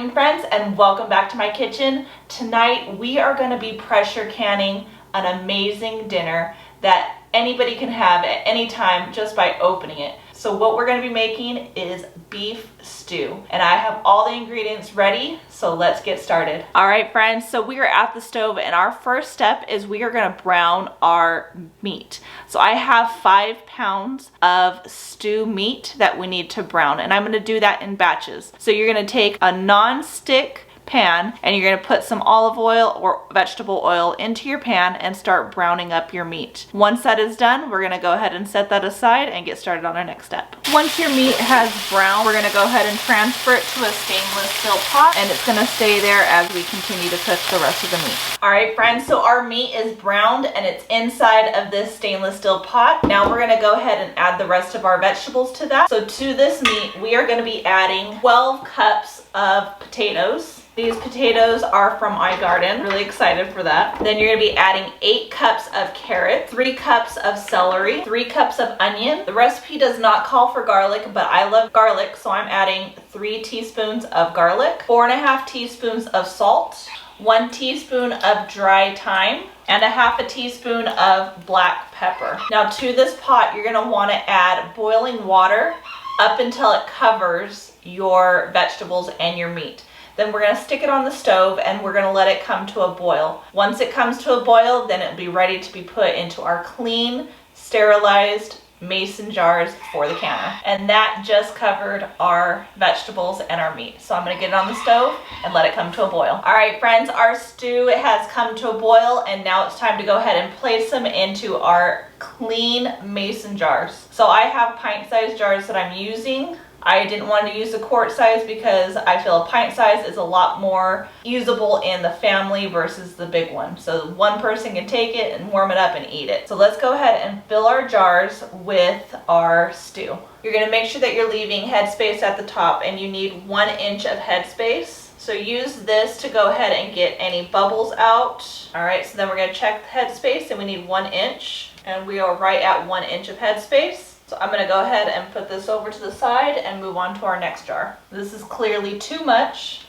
morning, friends, and welcome back to my kitchen. Tonight we are going to be pressure canning an amazing dinner that anybody can have at any time just by opening it. So what we're going to be making is beef stew, and I have all the ingredients ready, so let's get started. All right, friends, so we are at the stove, and our first step is we are going to brown our meat. So I have 5 pounds of stew meat that we need to brown, and I'm going to do that in batches. So you're going to take a non-stick pan and you're going to put some olive oil or vegetable oil into your pan and start browning up your meat. Once that is done, we're going to go ahead and set that aside and get started on our next step. Once your meat has browned, we're going to go ahead and transfer it to a stainless steel pot, and it's going to stay there as we continue to cook the rest of the meat. All right, friends, so our meat is browned and it's inside of this stainless steel pot. Now we're going to go ahead and add the rest of our vegetables to that. So to this meat, we are going to be adding 12 cups of potatoes. These potatoes are from my garden. Really excited for that. Then you're gonna be adding 8 cups of carrots, 3 cups of celery, 3 cups of onion. The recipe does not call for garlic, but I love garlic, so I'm adding 3 teaspoons of garlic, 4.5 teaspoons of salt, 1 teaspoon of dry thyme, and 1/2 teaspoon of black pepper. Now to this pot, you're gonna wanna add boiling water up until it covers your vegetables and your meat. Then we're going to stick it on the stove and we're going to let it come to a boil. Once it comes to a boil, then it'll be ready to be put into our clean, sterilized mason jars for the canner. And that just covered our vegetables and our meat. So I'm going to get it on the stove and let it come to a boil. All right, friends, our stew has come to a boil, and now it's time to go ahead and place them into our clean mason jars. So I have pint-sized jars that I'm using. I didn't want to use the quart size because I feel a pint size is a lot more usable in the family versus the big one. So one person can take it and warm it up and eat it. So let's go ahead and fill our jars with our stew. You're going to make sure that you're leaving headspace at the top, and you need 1 inch of headspace. So use this to go ahead and get any bubbles out. All right, so then we're going to check the headspace, and we need 1 inch, and we are right at 1 inch of headspace. So I'm going to go ahead and put this over to the side and move on to our next jar. This is clearly too much.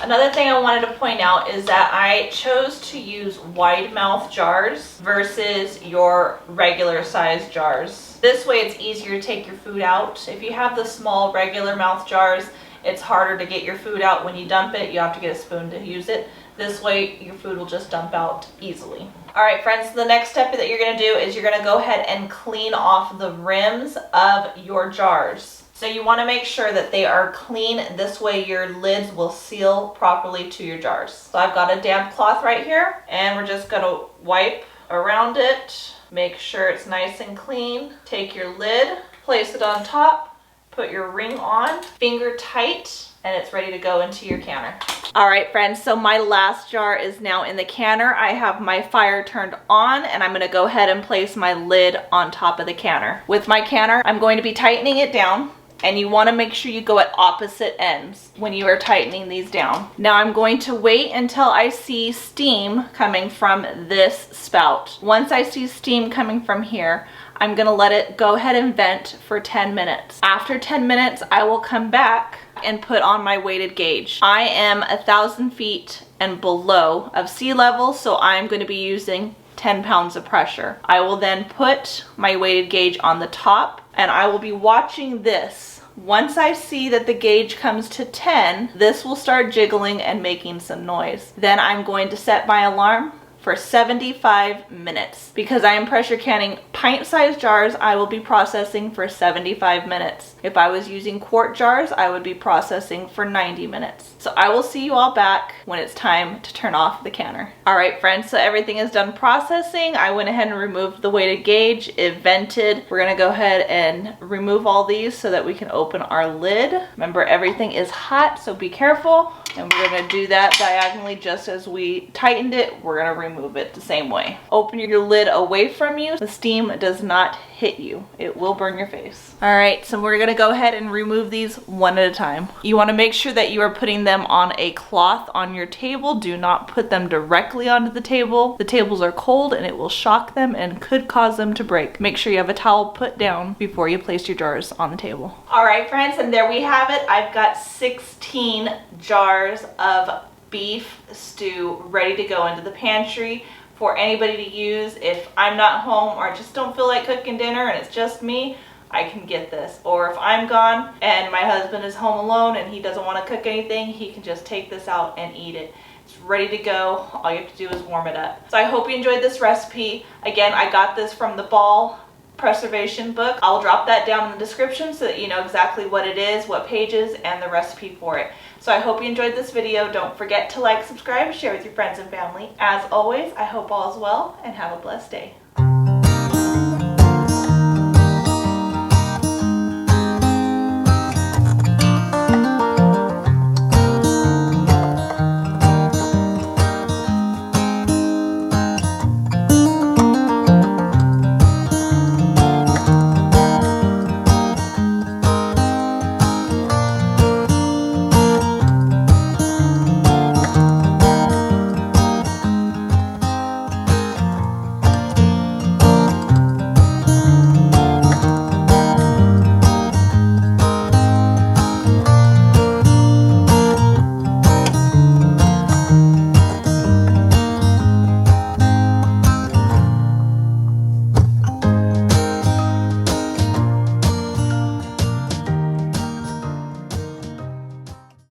Another thing I wanted to point out is that I chose to use wide mouth jars versus your regular size jars. This way it's easier to take your food out. If you have the small regular mouth jars, it's harder to get your food out. When you dump it, you have to get a spoon to use it. This way your food will just dump out easily. All right, friends, so the next step that you're gonna do is you're gonna go ahead and clean off the rims of your jars. So you wanna make sure that they are clean. This way your lids will seal properly to your jars. So I've got a damp cloth right here, and we're just gonna wipe around it. Make sure it's nice and clean. Take your lid, place it on top, put your ring on, finger tight, and it's ready to go into your canner. All right, friends, so my last jar is now in the canner. I have my fire turned on, and I'm gonna go ahead and place my lid on top of the canner. With my canner, I'm going to be tightening it down, and you wanna make sure you go at opposite ends when you are tightening these down. Now I'm going to wait until I see steam coming from this spout. Once I see steam coming from here, I'm gonna let it go ahead and vent for 10 minutes. After 10 minutes, I will come back and put on my weighted gauge. I am 1,000 feet and below of sea level, so I'm going to be using 10 pounds of pressure. I will then put my weighted gauge on the top, and I will be watching this. Once I see that the gauge comes to 10, this will start jiggling and making some noise. Then I'm going to set my alarm for 75 minutes. Because I am pressure canning pint-sized jars, I will be processing for 75 minutes. If I was using quart jars, I would be processing for 90 minutes. So I will see you all back when it's time to turn off the canner. All right, friends, so everything is done processing. I went ahead and removed the weighted gauge. It vented. We're gonna go ahead and remove all these so that we can open our lid. Remember, everything is hot, so be careful. And we're gonna do that diagonally just as we tightened it. We're gonna remove it the same way. Open your lid away from you. The steam does not hit you. It will burn your face. All right, so we're gonna go ahead and remove these one at a time. You wanna make sure that you are putting them on a cloth on your table. Do not put them directly onto the table. The tables are cold and it will shock them and could cause them to break. Make sure you have a towel put down before you place your jars on the table. All right, friends, and there we have it. I've got 16 jars jars of beef stew ready to go into the pantry for anybody to use. If I'm not home or I just don't feel like cooking dinner and it's just me, I can get this. Or if I'm gone and my husband is home alone and he doesn't want to cook anything, he can just take this out and eat it. It's ready to go. All you have to do is warm it up. So I hope you enjoyed this recipe. Again, I got this from the Ball preservation book. I'll drop that down in the description so that you know exactly what it is, what pages, and the recipe for it. So I hope you enjoyed this video. Don't forget to like, subscribe, share with your friends and family. As always, I hope all is well and have a blessed day.